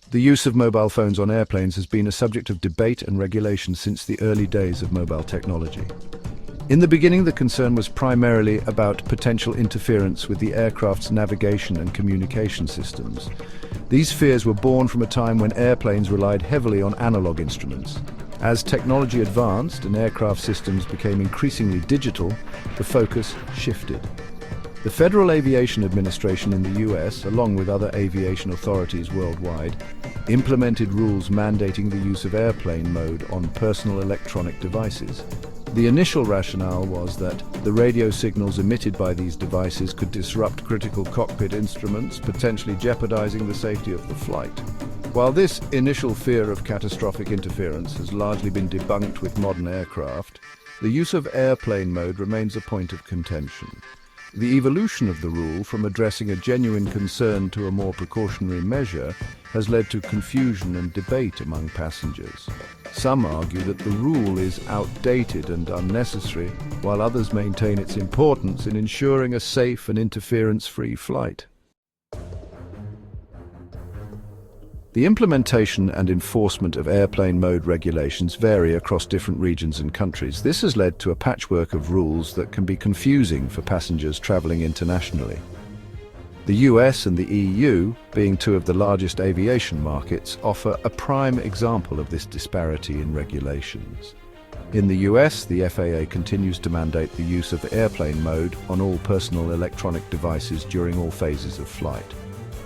The use of mobile phones on airplanes has been a subject of debate and regulation since the early days of mobile technology. In the beginning, the concern was primarily about potential interference with the aircraft's navigation and communication systems. These fears were born from a time when airplanes relied heavily on analog instruments. As technology advanced and aircraft systems became increasingly digital, the focus shifted. The Federal Aviation Administration in the US, along with other aviation authorities worldwide, implemented rules mandating the use of airplane mode on personal electronic devices. The initial rationale was that the radio signals emitted by these devices could disrupt critical cockpit instruments, potentially jeopardizing the safety of the flight. While this initial fear of catastrophic interference has largely been debunked with modern aircraft, the use of airplane mode remains a point of contention. The evolution of the rule from addressing a genuine concern to a more precautionary measure has led to confusion and debate among passengers. Some argue that the rule is outdated and unnecessary, while others maintain its importance in ensuring a safe and interference-free flight. The implementation and enforcement of airplane mode regulations vary across different regions and countries. This has led to a patchwork of rules that can be confusing for passengers traveling internationally. The US and the EU, being two of the largest aviation markets, offer a prime example of this disparity in regulations. In the US, the FAA continues to mandate the use of airplane mode on all personal electronic devices during all phases of flight.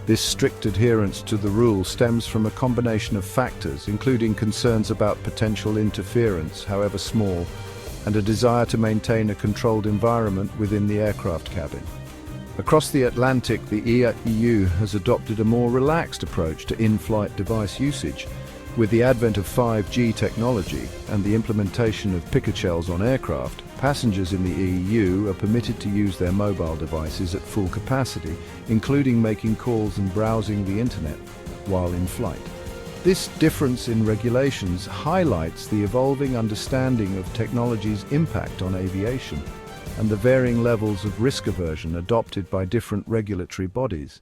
This strict adherence to the rule stems from a combination of factors, including concerns about potential interference, however small, and a desire to maintain a controlled environment within the aircraft cabin. Across the Atlantic, the EU has adopted a more relaxed approach to in-flight device usage. With the advent of 5G technology and the implementation of picoshells on aircraft, passengers in the EU are permitted to use their mobile devices at full capacity, including making calls and browsing the internet while in flight. This difference in regulations highlights the evolving understanding of technology's impact on aviation and the varying levels of risk aversion adopted by different regulatory bodies.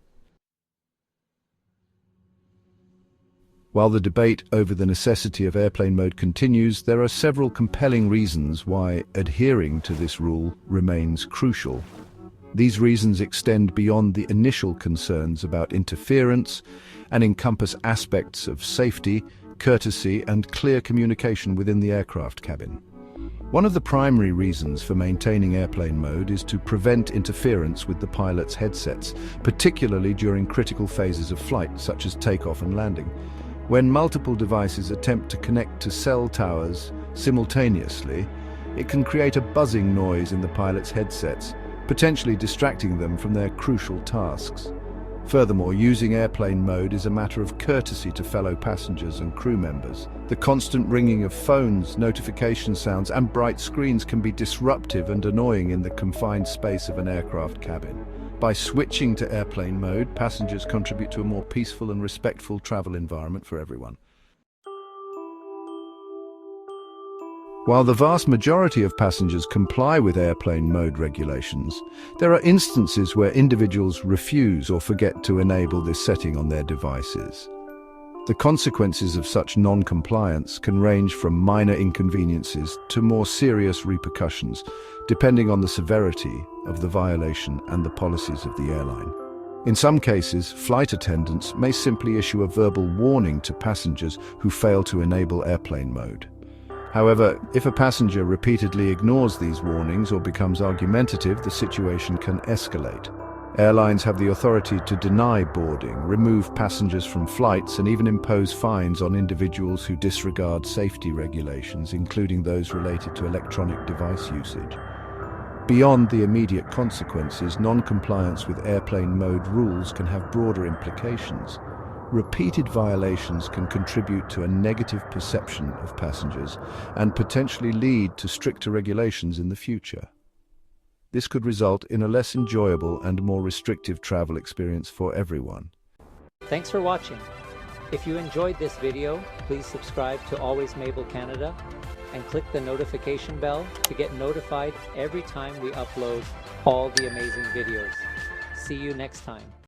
While the debate over the necessity of airplane mode continues, there are several compelling reasons why adhering to this rule remains crucial. These reasons extend beyond the initial concerns about interference and encompass aspects of safety, courtesy, and clear communication within the aircraft cabin. One of the primary reasons for maintaining airplane mode is to prevent interference with the pilot's headsets, particularly during critical phases of flight, such as takeoff and landing. When multiple devices attempt to connect to cell towers simultaneously, it can create a buzzing noise in the pilot's headsets, potentially distracting them from their crucial tasks. Furthermore, using airplane mode is a matter of courtesy to fellow passengers and crew members. The constant ringing of phones, notification sounds, and bright screens can be disruptive and annoying in the confined space of an aircraft cabin. By switching to airplane mode, passengers contribute to a more peaceful and respectful travel environment for everyone. While the vast majority of passengers comply with airplane mode regulations, there are instances where individuals refuse or forget to enable this setting on their devices. The consequences of such non-compliance can range from minor inconveniences to more serious repercussions, depending on the severity of the violation and the policies of the airline. In some cases, flight attendants may simply issue a verbal warning to passengers who fail to enable airplane mode. However, if a passenger repeatedly ignores these warnings or becomes argumentative, the situation can escalate. Airlines have the authority to deny boarding, remove passengers from flights, and even impose fines on individuals who disregard safety regulations, including those related to electronic device usage. Beyond the immediate consequences, non-compliance with airplane mode rules can have broader implications. Repeated violations can contribute to a negative perception of passengers and potentially lead to stricter regulations in the future. This could result in a less enjoyable and more restrictive travel experience for everyone. Thanks for watching. If you enjoyed this video, please subscribe to Always Mabel Canada and click the notification bell to get notified every time we upload all the amazing videos. See you next time.